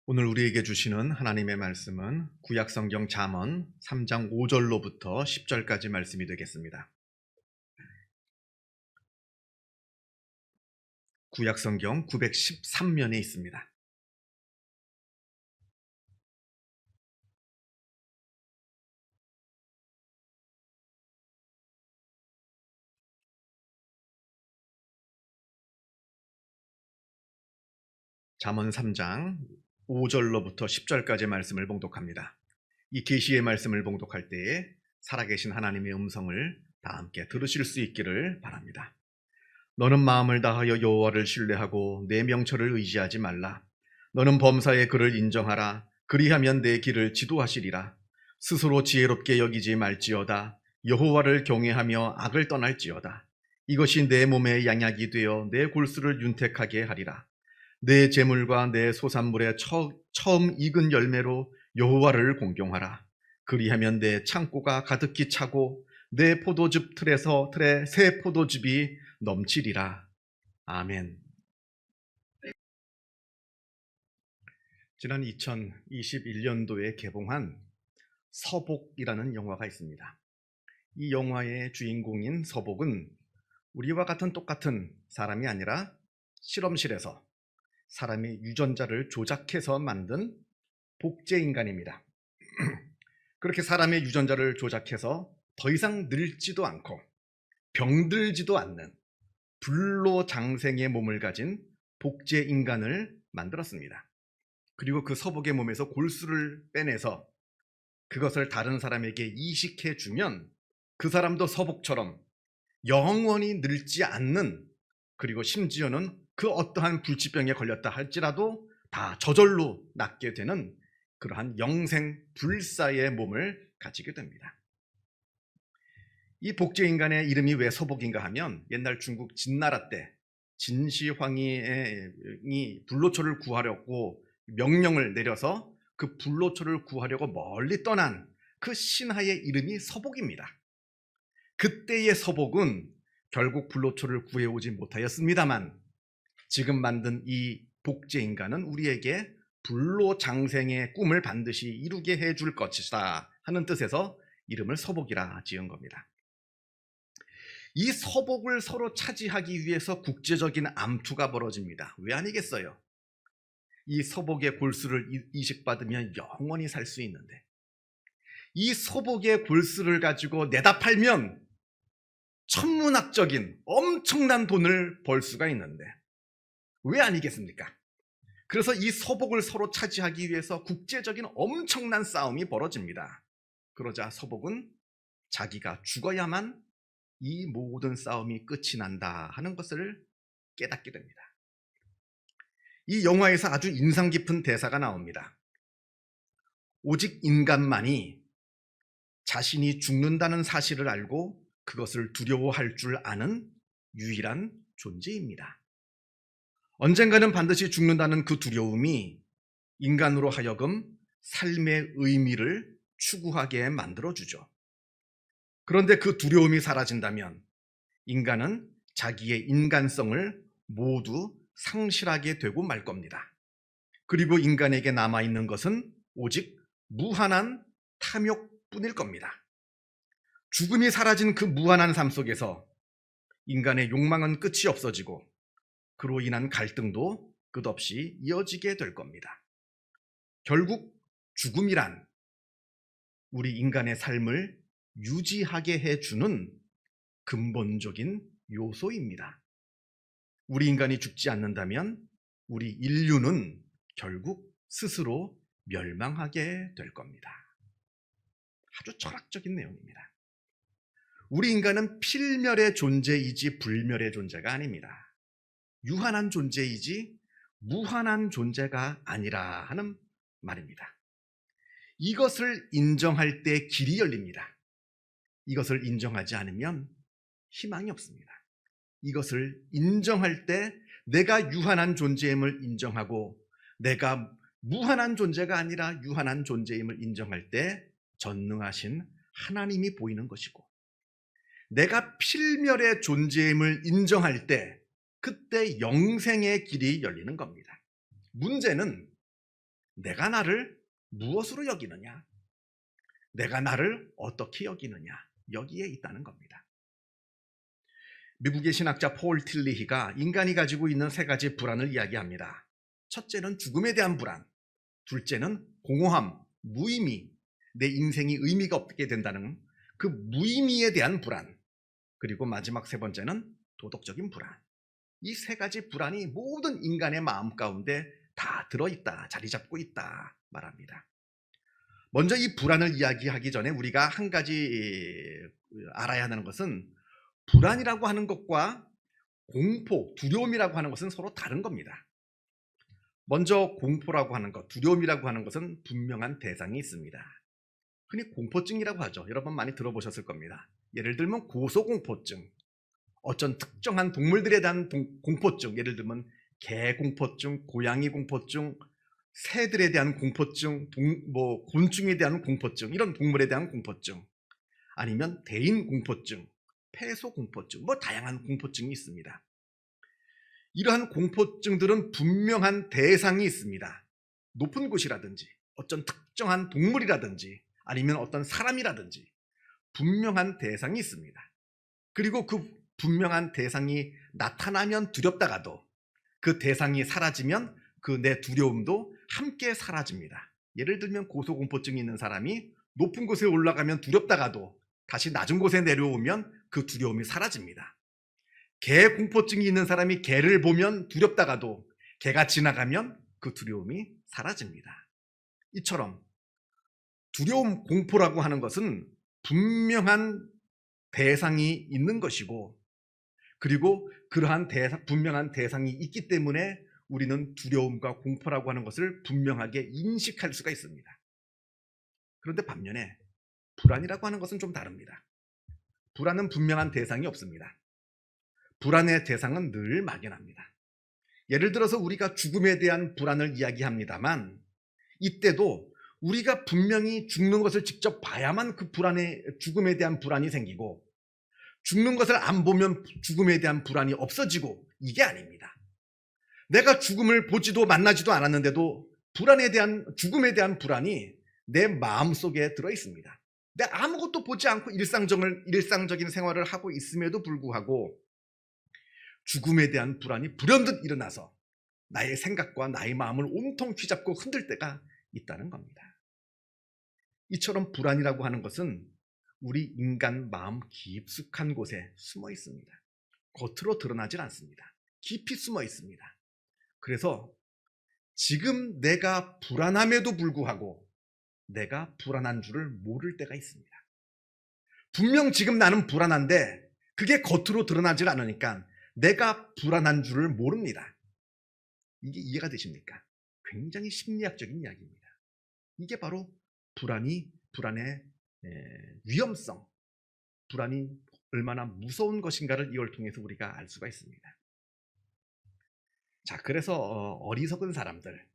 오늘 우리에게 주시는 하나님의 말씀은 구약성경 잠언 3장 5절로부터 10절까지 말씀이 되겠습니다. 구약성경 913면에 있습니다. 잠언 3장 5절로부터 10절까지 말씀을 봉독합니다. 이 계시의 말씀을 봉독할 때에 살아계신 하나님의 음성을 다 함께 들으실 수 있기를 바랍니다. 너는 마음을 다하여 여호와를 신뢰하고 내 명철을 의지하지 말라. 너는 범사의 그를 인정하라. 그리하면 내 길을 지도하시리라. 스스로 지혜롭게 여기지 말지어다. 여호와를 경외하며 악을 떠날지어다. 이것이 내 몸의 양약이 되어 내 골수를 윤택하게 하리라. 내 재물과 내 소산물의 처음 익은 열매로 여호와를 공경하라. 그리하면 내 창고가 가득히 차고 내 포도즙 틀에 새 포도즙이 넘치리라. 아멘. 지난 2021년도에 개봉한 서복이라는 영화가 있습니다. 이 영화의 주인공인 서복은 우리와 똑같은 사람이 아니라 실험실에서 사람의 유전자를 조작해서 만든 복제인간입니다. 그렇게 사람의 유전자를 조작해서 더 이상 늙지도 않고 병들지도 않는 불로장생의 몸을 가진 복제인간을 만들었습니다. 그리고 그 서복의 몸에서 골수를 빼내서 그것을 다른 사람에게 이식해주면 그 사람도 서복처럼 영원히 늙지 않는, 그리고 심지어는 그 어떠한 불치병에 걸렸다 할지라도 다 저절로 낫게 되는 그러한 영생 불사의 몸을 가지게 됩니다. 이 복제인간의 이름이 왜 서복인가 하면 옛날 중국 진나라 때 진시황이 불로초를 구하려고 명령을 내려서 그 불로초를 구하려고 멀리 떠난 그 신하의 이름이 서복입니다. 그때의 서복은 결국 불로초를 구해오지 못하였습니다만 지금 만든 이 복제인간은 우리에게 불로장생의 꿈을 반드시 이루게 해줄 것이다 하는 뜻에서 이름을 서복이라 지은 겁니다. 이 서복을 서로 차지하기 위해서 국제적인 암투가 벌어집니다. 왜 아니겠어요? 이 서복의 골수를 이식받으면 영원히 살 수 있는데 이 서복의 골수를 가지고 내다 팔면 천문학적인 엄청난 돈을 벌 수가 있는데 왜 아니겠습니까? 그래서 이 서복을 서로 차지하기 위해서 국제적인 엄청난 싸움이 벌어집니다. 그러자 서복은 자기가 죽어야만 이 모든 싸움이 끝이 난다 하는 것을 깨닫게 됩니다. 이 영화에서 아주 인상 깊은 대사가 나옵니다. 오직 인간만이 자신이 죽는다는 사실을 알고 그것을 두려워할 줄 아는 유일한 존재입니다. 언젠가는 반드시 죽는다는 그 두려움이 인간으로 하여금 삶의 의미를 추구하게 만들어주죠. 그런데 그 두려움이 사라진다면 인간은 자기의 인간성을 모두 상실하게 되고 말 겁니다. 그리고 인간에게 남아있는 것은 오직 무한한 탐욕뿐일 겁니다. 죽음이 사라진 그 무한한 삶 속에서 인간의 욕망은 끝이 없어지고 그로 인한 갈등도 끝없이 이어지게 될 겁니다. 결국 죽음이란 우리 인간의 삶을 유지하게 해주는 근본적인 요소입니다. 우리 인간이 죽지 않는다면 우리 인류는 결국 스스로 멸망하게 될 겁니다. 아주 철학적인 내용입니다. 우리 인간은 필멸의 존재이지 불멸의 존재가 아닙니다. 유한한 존재이지 무한한 존재가 아니라 하는 말입니다. 이것을 인정할 때 길이 열립니다. 이것을 인정하지 않으면 희망이 없습니다. 이것을 인정할 때 내가 유한한 존재임을 인정하고 내가 무한한 존재가 아니라 유한한 존재임을 인정할 때 전능하신 하나님이 보이는 것이고, 내가 필멸의 존재임을 인정할 때 그때 영생의 길이 열리는 겁니다. 문제는 내가 나를 무엇으로 여기느냐? 내가 나를 어떻게 여기느냐? 여기에 있다는 겁니다. 미국의 신학자 폴 틸리히가 인간이 가지고 있는 세 가지 불안을 이야기합니다. 첫째는 죽음에 대한 불안, 둘째는 공허함, 무의미, 내 인생이 의미가 없게 된다는 그 무의미에 대한 불안, 그리고 마지막 세 번째는 도덕적인 불안. 이 세 가지 불안이 모든 인간의 마음 가운데 다 들어있다, 자리 잡고 있다 말합니다. 먼저 이 불안을 이야기하기 전에 우리가 한 가지 알아야 하는 것은 불안이라고 하는 것과 공포, 두려움이라고 하는 것은 서로 다른 겁니다. 먼저 공포라고 하는 것, 두려움이라고 하는 것은 분명한 대상이 있습니다. 흔히 공포증이라고 하죠. 여러분 많이 들어보셨을 겁니다. 예를 들면 고소공포증, 어떤 특정한 동물들에 대한 공포증, 예를 들면 개 공포증, 고양이 공포증, 새들에 대한 공포증, 곤충에 대한 공포증, 이런 동물에 대한 공포증, 아니면 대인 공포증, 폐소 공포증, 다양한 공포증이 있습니다. 이러한 공포증들은 분명한 대상이 있습니다. 높은 곳이라든지 어떤 특정한 동물이라든지 아니면 어떤 사람이라든지 분명한 대상이 있습니다. 그리고 그 분명한 대상이 나타나면 두렵다가도 그 대상이 사라지면 그 내 두려움도 함께 사라집니다. 예를 들면 고소공포증이 있는 사람이 높은 곳에 올라가면 두렵다가도 다시 낮은 곳에 내려오면 그 두려움이 사라집니다. 개 공포증이 있는 사람이 개를 보면 두렵다가도 개가 지나가면 그 두려움이 사라집니다. 이처럼 두려움, 공포라고 하는 것은 분명한 대상이 있는 것이고, 그리고 그러한 분명한 대상이 있기 때문에 우리는 두려움과 공포라고 하는 것을 분명하게 인식할 수가 있습니다. 그런데 반면에 불안이라고 하는 것은 좀 다릅니다. 불안은 분명한 대상이 없습니다. 불안의 대상은 늘 막연합니다. 예를 들어서 우리가 죽음에 대한 불안을 이야기합니다만, 이때도 우리가 분명히 죽는 것을 직접 봐야만 그 죽음에 대한 불안이 생기고, 죽는 것을 안 보면 죽음에 대한 불안이 없어지고, 이게 아닙니다. 내가 죽음을 보지도 만나지도 않았는데도 죽음에 대한 불안이 내 마음속에 들어 있습니다. 내가 아무것도 보지 않고 일상적인 생활을 하고 있음에도 불구하고 죽음에 대한 불안이 불현듯 일어나서 나의 생각과 나의 마음을 온통 휘잡고 흔들 때가 있다는 겁니다. 이처럼 불안이라고 하는 것은 우리 인간 마음 깊숙한 곳에 숨어 있습니다. 겉으로 드러나질 않습니다. 깊이 숨어 있습니다. 그래서 지금 내가 불안함에도 불구하고 내가 불안한 줄을 모를 때가 있습니다. 분명 지금 나는 불안한데 그게 겉으로 드러나질 않으니까 내가 불안한 줄을 모릅니다. 이게 이해가 되십니까? 굉장히 심리학적인 이야기입니다. 이게 바로 불안의 위험성, 불안이 얼마나 무서운 것인가를 이걸 통해서 우리가 알 수가 있습니다. 자, 그래서 어리석은 사람들,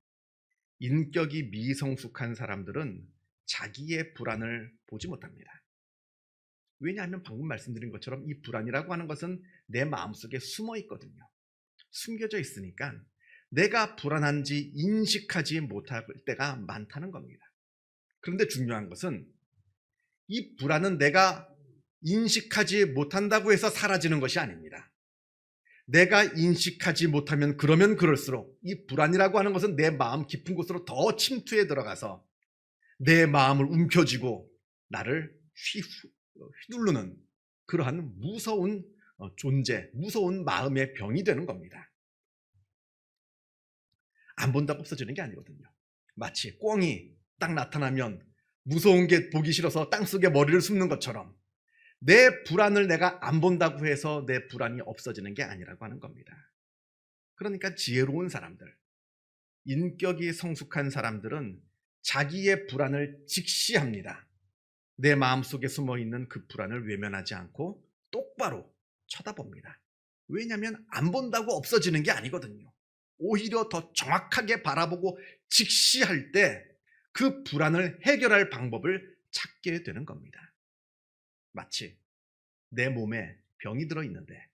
인격이 미성숙한 사람들은 자기의 불안을 보지 못합니다. 왜냐하면 방금 말씀드린 것처럼 이 불안이라고 하는 것은 내 마음속에 숨어 있거든요. 숨겨져 있으니까 내가 불안한지 인식하지 못할 때가 많다는 겁니다. 그런데 중요한 것은 이 불안은 내가 인식하지 못한다고 해서 사라지는 것이 아닙니다. 내가 인식하지 못하면 그러면 그럴수록 이 불안이라고 하는 것은 내 마음 깊은 곳으로 더 침투해 들어가서 내 마음을 움켜쥐고 나를 휘두르는 그러한 무서운 존재, 무서운 마음의 병이 되는 겁니다. 안 본다고 없어지는 게 아니거든요. 마치 꿩이 딱 나타나면 무서운 게 보기 싫어서 땅속에 머리를 숨는 것처럼 내 불안을 내가 안 본다고 해서 내 불안이 없어지는 게 아니라고 하는 겁니다. 그러니까 지혜로운 사람들, 인격이 성숙한 사람들은 자기의 불안을 직시합니다. 내 마음속에 숨어있는 그 불안을 외면하지 않고 똑바로 쳐다봅니다. 왜냐하면 안 본다고 없어지는 게 아니거든요. 오히려 더 정확하게 바라보고 직시할 때 그 불안을 해결할 방법을 찾게 되는 겁니다. 마치 내 몸에 병이 들어있는데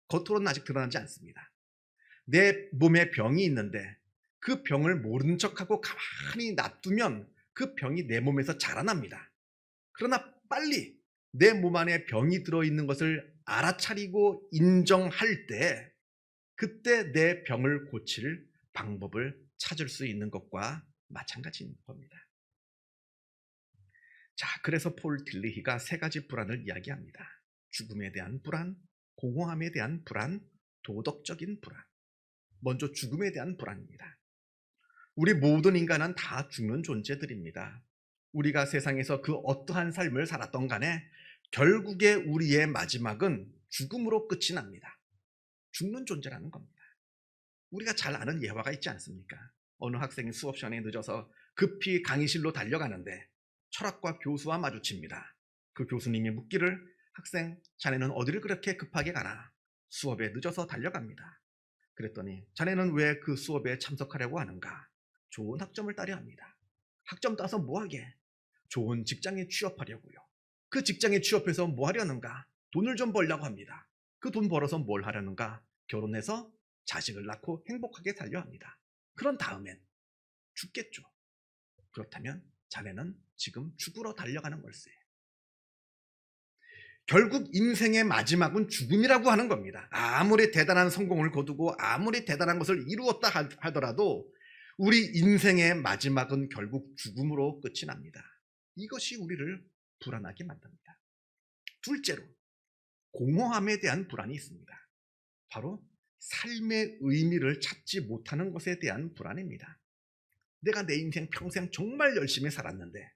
겉으로는 아직 드러나지 않습니다. 내 몸에 병이 있는데 그 병을 모른 척하고 가만히 놔두면 그 병이 내 몸에서 자라납니다. 그러나 빨리 내 몸 안에 병이 들어있는 것을 알아차리고 인정할 때 그때 내 병을 고칠 방법을 찾을 수 있는 것과 마찬가지인 겁니다. 자, 그래서 폴 딜리히가 세 가지 불안을 이야기합니다. 죽음에 대한 불안, 공허함에 대한 불안, 도덕적인 불안. 먼저 죽음에 대한 불안입니다. 우리 모든 인간은 다 죽는 존재들입니다. 우리가 세상에서 그 어떠한 삶을 살았던 간에 결국에 우리의 마지막은 죽음으로 끝이 납니다. 죽는 존재라는 겁니다. 우리가 잘 아는 예화가 있지 않습니까? 어느 학생이 수업 시간에 늦어서 급히 강의실로 달려가는데 철학과 교수와 마주칩니다. 그 교수님이 묻기를, 학생, 자네는 어디를 그렇게 급하게 가나? 수업에 늦어서 달려갑니다. 그랬더니, 자네는 왜 그 수업에 참석하려고 하는가? 좋은 학점을 따려 합니다. 학점 따서 뭐하게? 좋은 직장에 취업하려고요. 그 직장에 취업해서 뭐 하려는가? 돈을 좀 벌려고 합니다. 그 돈 벌어서 뭘 하려는가? 결혼해서 자식을 낳고 행복하게 살려 합니다. 그런 다음엔 죽겠죠. 그렇다면 자네는 지금 죽으러 달려가는 걸세. 결국 인생의 마지막은 죽음이라고 하는 겁니다. 아무리 대단한 성공을 거두고 아무리 대단한 것을 이루었다 하더라도 우리 인생의 마지막은 결국 죽음으로 끝이 납니다. 이것이 우리를 불안하게 만듭니다. 둘째로, 공허함에 대한 불안이 있습니다. 바로 삶의 의미를 찾지 못하는 것에 대한 불안입니다. 내가 내 인생 평생 정말 열심히 살았는데,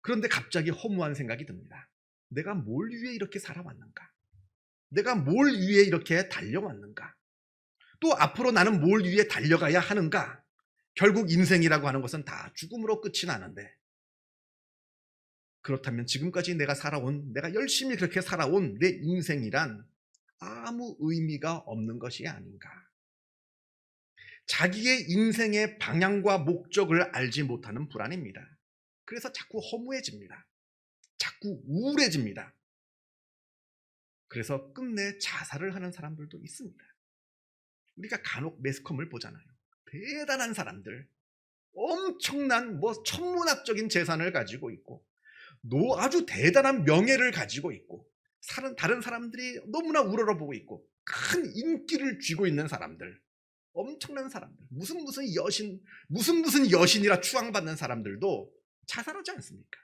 그런데 갑자기 허무한 생각이 듭니다. 내가 뭘 위해 이렇게 살아왔는가? 내가 뭘 위해 이렇게 달려왔는가? 또 앞으로 나는 뭘 위해 달려가야 하는가? 결국 인생이라고 하는 것은 다 죽음으로 끝이 나는데, 그렇다면 지금까지 내가 열심히 그렇게 살아온 내 인생이란 아무 의미가 없는 것이 아닌가? 자기의 인생의 방향과 목적을 알지 못하는 불안입니다. 그래서 자꾸 허무해집니다. 자꾸 우울해집니다. 그래서 끝내 자살을 하는 사람들도 있습니다. 우리가 간혹 매스컴을 보잖아요. 대단한 사람들, 엄청난 천문학적인 재산을 가지고 있고 아주 대단한 명예를 가지고 있고 다른 사람들이 너무나 우러러보고 있고 큰 인기를 쥐고 있는 사람들, 엄청난 사람들, 무슨 여신이라 추앙받는 사람들도 자살하지 않습니까?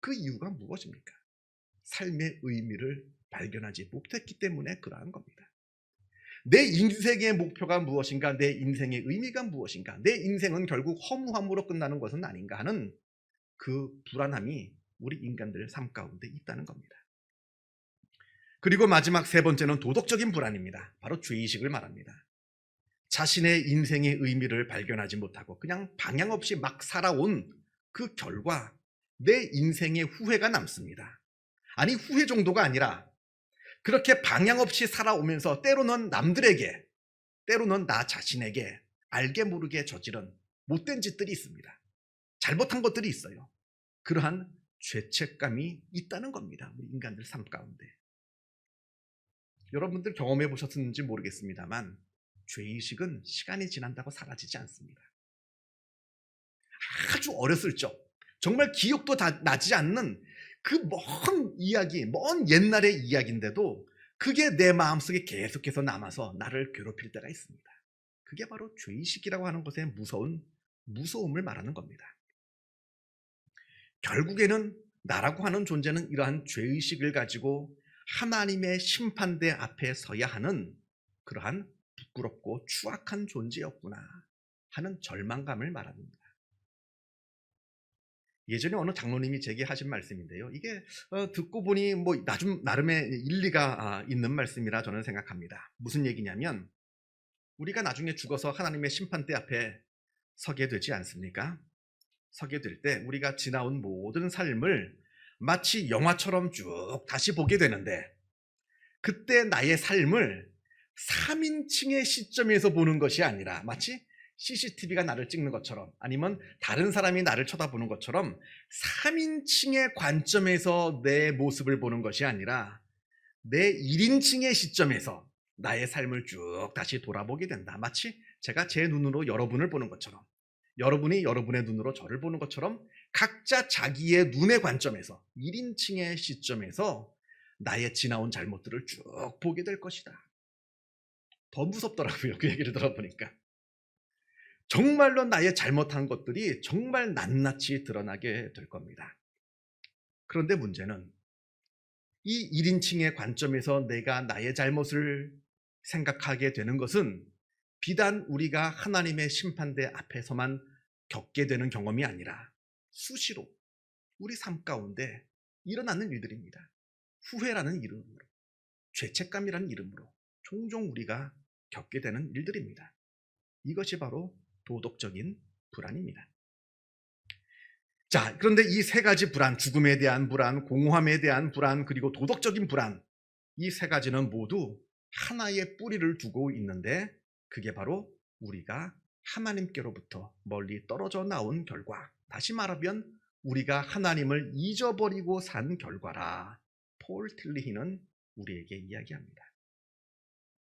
그 이유가 무엇입니까? 삶의 의미를 발견하지 못했기 때문에 그러한 겁니다. 내 인생의 목표가 무엇인가? 내 인생의 의미가 무엇인가? 내 인생은 결국 허무함으로 끝나는 것은 아닌가 하는 그 불안함이 우리 인간들 삶 가운데 있다는 겁니다. 그리고 마지막 세 번째는 도덕적인 불안입니다. 바로 죄의식을 말합니다. 자신의 인생의 의미를 발견하지 못하고 그냥 방향 없이 막 살아온 그 결과 내 인생의 후회가 남습니다. 아니, 후회 정도가 아니라 그렇게 방향 없이 살아오면서 때로는 남들에게, 때로는 나 자신에게 알게 모르게 저지른 못된 짓들이 있습니다. 잘못한 것들이 있어요. 그러한 죄책감이 있다는 겁니다. 우리 인간들 삶 가운데. 여러분들 경험해 보셨는지 모르겠습니다만 죄의식은 시간이 지난다고 사라지지 않습니다. 아주 어렸을 적, 정말 기억도 다 나지 않는 그 먼 이야기, 먼 옛날의 이야기인데도 그게 내 마음속에 계속해서 남아서 나를 괴롭힐 때가 있습니다. 그게 바로 죄의식이라고 하는 것의 무서움을 말하는 겁니다. 결국에는 나라고 하는 존재는 이러한 죄의식을 가지고 하나님의 심판대 앞에 서야 하는 그러한 부끄럽고 추악한 존재였구나 하는 절망감을 말합니다. 예전에 어느 장로님이 제게 하신 말씀인데요. 이게 듣고 보니 나름의 일리가 있는 말씀이라 저는 생각합니다. 무슨 얘기냐면, 우리가 나중에 죽어서 하나님의 심판대 앞에 서게 되지 않습니까? 서게 될 때 우리가 지나온 모든 삶을 마치 영화처럼 쭉 다시 보게 되는데, 그때 나의 삶을 3인칭의 시점에서 보는 것이 아니라 마치 CCTV가 나를 찍는 것처럼, 아니면 다른 사람이 나를 쳐다보는 것처럼 3인칭의 관점에서 내 모습을 보는 것이 아니라 내 1인칭의 시점에서, 나의 삶을 쭉 다시 돌아보게 된다. 마치 제가 제 눈으로 여러분을 보는 것처럼, 여러분이 여러분의 눈으로 저를 보는 것처럼 각자 자기의 눈의 관점에서 1인칭의 시점에서 나의 지나온 잘못들을 쭉 보게 될 것이다. 더 무섭더라고요. 그 얘기를 들어보니까. 정말로 나의 잘못한 것들이 정말 낱낱이 드러나게 될 겁니다. 그런데 문제는 이 1인칭의 관점에서 내가 나의 잘못을 생각하게 되는 것은 비단 우리가 하나님의 심판대 앞에서만 겪게 되는 경험이 아니라 수시로 우리 삶 가운데 일어나는 일들입니다. 후회라는 이름으로, 죄책감이라는 이름으로 종종 우리가 겪게 되는 일들입니다. 이것이 바로 도덕적인 불안입니다. 자, 그런데 이 세 가지 불안, 죽음에 대한 불안, 공허함에 대한 불안, 그리고 도덕적인 불안, 이 세 가지는 모두 하나의 뿌리를 두고 있는데 그게 바로 우리가 하나님께로부터 멀리 떨어져 나온 결과, 다시 말하면 우리가 하나님을 잊어버리고 산 결과라 폴 틸리히는 우리에게 이야기합니다.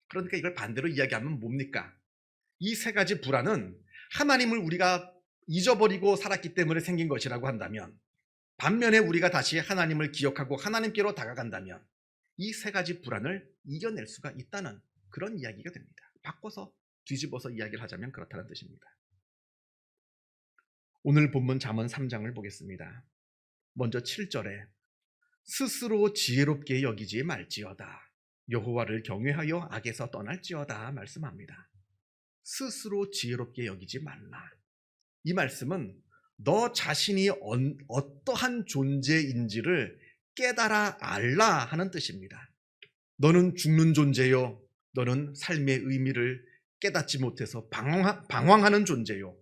그러니까 이걸 반대로 이야기하면 뭡니까? 이 세 가지 불안은 하나님을 우리가 잊어버리고 살았기 때문에 생긴 것이라고 한다면, 반면에 우리가 다시 하나님을 기억하고 하나님께로 다가간다면 이 세 가지 불안을 이겨낼 수가 있다는 그런 이야기가 됩니다. 바꿔서 뒤집어서 이야기를 하자면 그렇다는 뜻입니다. 오늘 본문 잠언 3장을 보겠습니다. 먼저 7절에 스스로 지혜롭게 여기지 말지어다. 여호와를 경외하여 악에서 떠날지어다 말씀합니다. 스스로 지혜롭게 여기지 말라. 이 말씀은 너 자신이 어떠한 존재인지를 깨달아 알라 하는 뜻입니다. 너는 죽는 존재요. 너는 삶의 의미를 깨닫지 못해서 방황하는 존재요.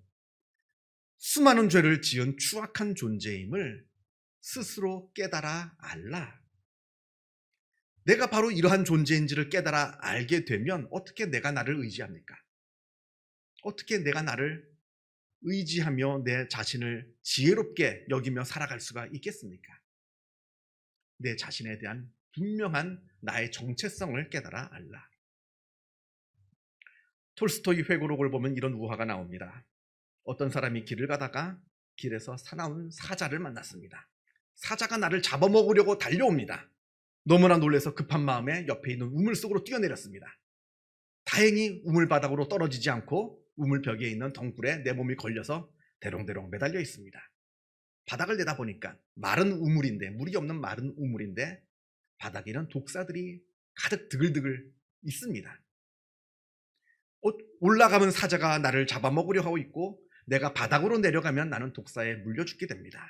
수많은 죄를 지은 추악한 존재임을 스스로 깨달아 알라. 내가 바로 이러한 존재인지를 깨달아 알게 되면 어떻게 내가 나를 의지합니까? 어떻게 내가 나를 의지하며 내 자신을 지혜롭게 여기며 살아갈 수가 있겠습니까? 내 자신에 대한 분명한 나의 정체성을 깨달아 알라. 톨스토이 회고록을 보면 이런 우화가 나옵니다. 어떤 사람이 길을 가다가 길에서 사나운 사자를 만났습니다. 사자가 나를 잡아먹으려고 달려옵니다. 너무나 놀라서 급한 마음에 옆에 있는 우물 속으로 뛰어내렸습니다. 다행히 우물바닥으로 떨어지지 않고 우물벽에 있는 덩굴에 내 몸이 걸려서 대롱대롱 매달려 있습니다. 바닥을 내다보니까 마른 우물인데, 물이 없는 마른 우물인데 바닥에는 독사들이 가득 드글드글 있습니다. 올라가면 사자가 나를 잡아먹으려 하고 있고 내가 바닥으로 내려가면 나는 독사에 물려 죽게 됩니다.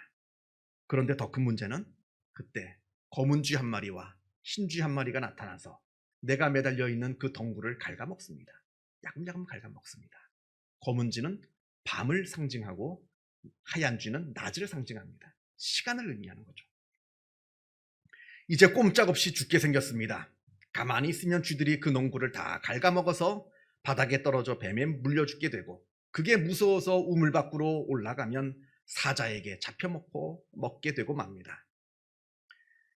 그런데 더 큰 문제는 그때 검은 쥐 한 마리와 흰 쥐 한 마리가 나타나서 내가 매달려 있는 그 덩굴을 갉아먹습니다. 야금야금 갉아먹습니다. 검은 쥐는 밤을 상징하고 하얀 쥐는 낮을 상징합니다. 시간을 의미하는 거죠. 이제 꼼짝없이 죽게 생겼습니다. 가만히 있으면 쥐들이 그 덩굴을 다 갉아먹어서 바닥에 떨어져 뱀에 물려 죽게 되고, 그게 무서워서 우물 밖으로 올라가면 사자에게 먹게 되고 맙니다.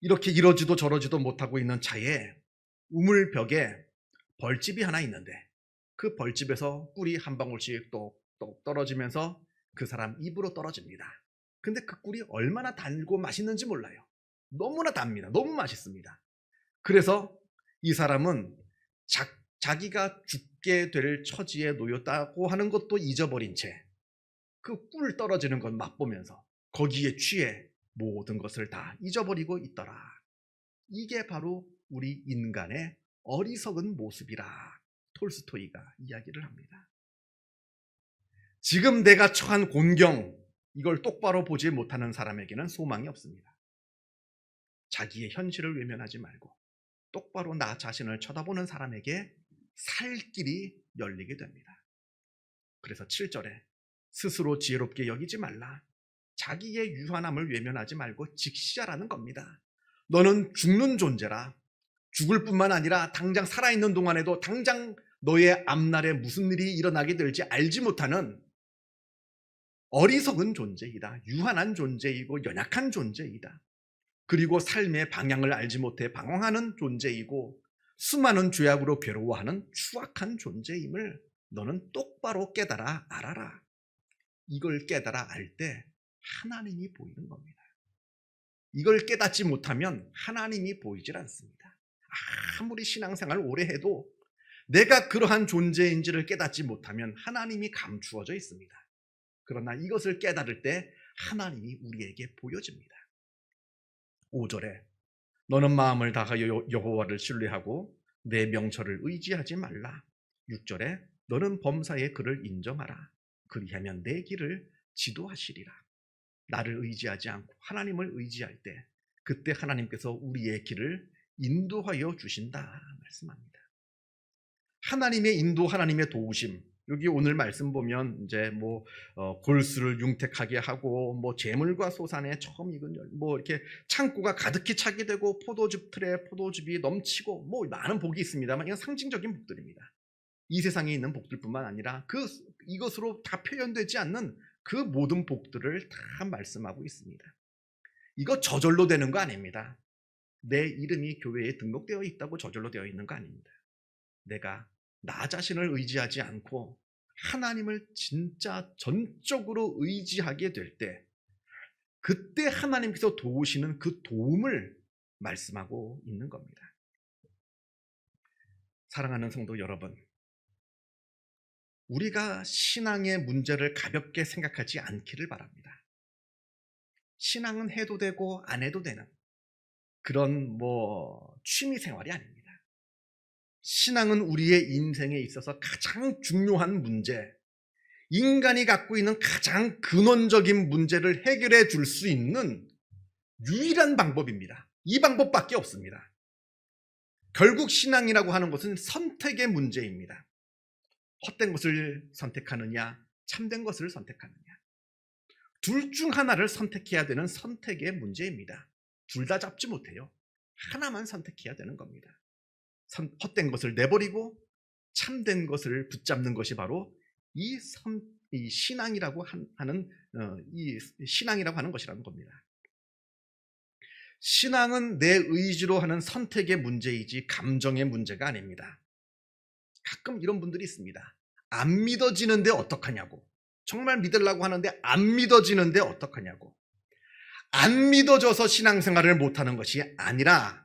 이렇게 이러지도 저러지도 못하고 있는 차에 우물벽에 벌집이 하나 있는데 그 벌집에서 꿀이 한 방울씩 똑똑 떨어지면서 그 사람 입으로 떨어집니다. 근데 그 꿀이 얼마나 달고 맛있는지 몰라요. 너무나 답니다. 너무 맛있습니다. 그래서 이 사람은 자기가 죽게 될 처지에 놓였다고 하는 것도 잊어버린 채 그 꿀 떨어지는 것 맛보면서 거기에 취해 모든 것을 다 잊어버리고 있더라. 이게 바로 우리 인간의 어리석은 모습이라 톨스토이가 이야기를 합니다. 지금 내가 처한 곤경, 이걸 똑바로 보지 못하는 사람에게는 소망이 없습니다. 자기의 현실을 외면하지 말고 똑바로 나 자신을 쳐다보는 사람에게 살 길이 열리게 됩니다. 그래서 7절에 스스로 지혜롭게 여기지 말라. 자기의 유한함을 외면하지 말고 직시하라는 겁니다. 너는 죽는 존재라. 죽을 뿐만 아니라 당장 살아있는 동안에도 당장 너의 앞날에 무슨 일이 일어나게 될지 알지 못하는 어리석은 존재이다. 유한한 존재이고 연약한 존재이다. 그리고 삶의 방향을 알지 못해 방황하는 존재이고 수많은 죄악으로 괴로워하는 추악한 존재임을 너는 똑바로 깨달아 알아라. 이걸 깨달아 알 때 하나님이 보이는 겁니다. 이걸 깨닫지 못하면 하나님이 보이질 않습니다. 아무리 신앙생활 오래 해도 내가 그러한 존재인지를 깨닫지 못하면 하나님이 감추어져 있습니다. 그러나 이것을 깨달을 때 하나님이 우리에게 보여집니다. 5절에 너는 마음을 다하여 여호와를 신뢰하고 내 명철을 의지하지 말라. 6절에 너는 범사의 그를 인정하라. 그리하면 내 길을 지도하시리라. 나를 의지하지 않고 하나님을 의지할 때 그때 하나님께서 우리의 길을 인도하여 주신다 말씀합니다. 하나님의 인도, 하나님의 도우심. 여기 오늘 말씀 보면 이제 골수를 융택하게 하고 재물과 소산에 처음 익은 열, 이렇게 창고가 가득히 차게 되고 포도즙 틀에 포도즙이 넘치고 많은 복이 있습니다만 이건 상징적인 복들입니다. 이 세상에 있는 복들뿐만 아니라 이것으로 다 표현되지 않는 그 모든 복들을 다 말씀하고 있습니다. 이거 저절로 되는 거 아닙니다. 내 이름이 교회에 등록되어 있다고 저절로 되어 있는 거 아닙니다. 내가 나 자신을 의지하지 않고 하나님을 진짜 전적으로 의지하게 될 때 그때 하나님께서 도우시는 그 도움을 말씀하고 있는 겁니다. 사랑하는 성도 여러분, 우리가 신앙의 문제를 가볍게 생각하지 않기를 바랍니다. 신앙은 해도 되고 안 해도 되는 그런 취미 생활이 아닙니다. 신앙은 우리의 인생에 있어서 가장 중요한 문제, 인간이 갖고 있는 가장 근원적인 문제를 해결해 줄 수 있는 유일한 방법입니다. 이 방법밖에 없습니다. 결국 신앙이라고 하는 것은 선택의 문제입니다. 헛된 것을 선택하느냐, 참된 것을 선택하느냐. 둘 중 하나를 선택해야 되는 선택의 문제입니다. 둘 다 잡지 못해요. 하나만 선택해야 되는 겁니다. 헛된 것을 내버리고 참된 것을 붙잡는 것이 바로 이 신앙이라고 하는 것이라는 겁니다. 신앙은 내 의지로 하는 선택의 문제이지 감정의 문제가 아닙니다. 가끔 이런 분들이 있습니다. 안 믿어지는데 어떡하냐고. 정말 믿으려고 하는데 안 믿어지는데 어떡하냐고. 안 믿어져서 신앙생활을 못하는 것이 아니라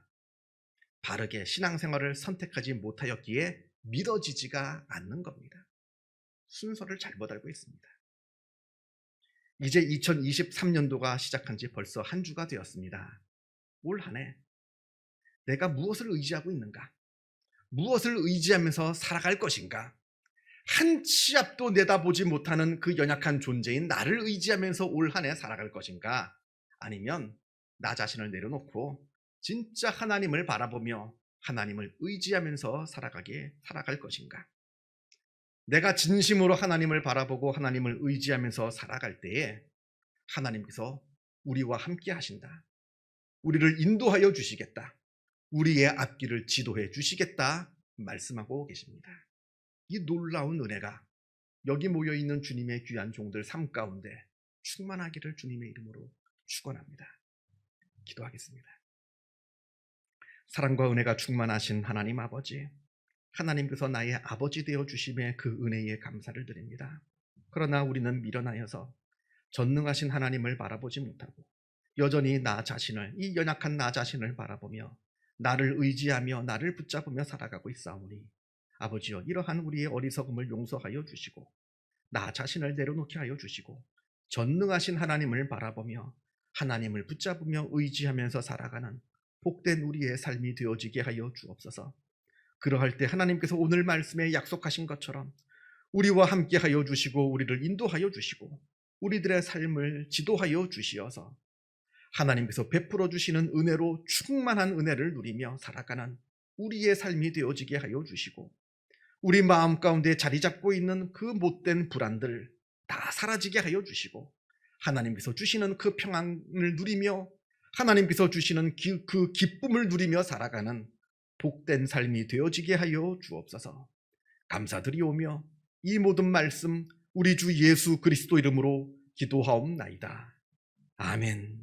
바르게 신앙생활을 선택하지 못하였기에 믿어지지가 않는 겁니다. 순서를 잘못 알고 있습니다. 이제 2023년도가 시작한 지 벌써 한 주가 되었습니다. 올 한 해 내가 무엇을 의지하고 있는가? 무엇을 의지하면서 살아갈 것인가? 한 치 앞도 내다보지 못하는 그 연약한 존재인 나를 의지하면서 올 한 해 살아갈 것인가? 아니면 나 자신을 내려놓고 진짜 하나님을 바라보며 하나님을 의지하면서 살아갈 것인가? 내가 진심으로 하나님을 바라보고 하나님을 의지하면서 살아갈 때에 하나님께서 우리와 함께 하신다. 우리를 인도하여 주시겠다. 우리의 앞길을 지도해 주시겠다 말씀하고 계십니다. 이 놀라운 은혜가 여기 모여있는 주님의 귀한 종들 삶 가운데 충만하기를 주님의 이름으로 축원합니다. 기도하겠습니다. 사랑과 은혜가 충만하신 하나님 아버지, 하나님께서 나의 아버지 되어 주심에 그 은혜에 감사를 드립니다. 그러나 우리는 미련하여서 전능하신 하나님을 바라보지 못하고 여전히 나 자신을, 이 연약한 나 자신을 바라보며 나를 의지하며 나를 붙잡으며 살아가고 있사오니 아버지여, 이러한 우리의 어리석음을 용서하여 주시고 나 자신을 내려놓게 하여 주시고 전능하신 하나님을 바라보며 하나님을 붙잡으며 의지하면서 살아가는 복된 우리의 삶이 되어지게 하여 주옵소서. 그러할 때 하나님께서 오늘 말씀에 약속하신 것처럼 우리와 함께 하여 주시고 우리를 인도하여 주시고 우리들의 삶을 지도하여 주시어서 하나님께서 베풀어 주시는 은혜로 충만한 은혜를 누리며 살아가는 우리의 삶이 되어지게 하여 주시고 우리 마음 가운데 자리 잡고 있는 그 못된 불안들 다 사라지게 하여 주시고 하나님께서 주시는 그 평안을 누리며 하나님께서 주시는 그 기쁨을 누리며 살아가는 복된 삶이 되어지게 하여 주옵소서. 감사드리오며 이 모든 말씀 우리 주 예수 그리스도 이름으로 기도하옵나이다. 아멘.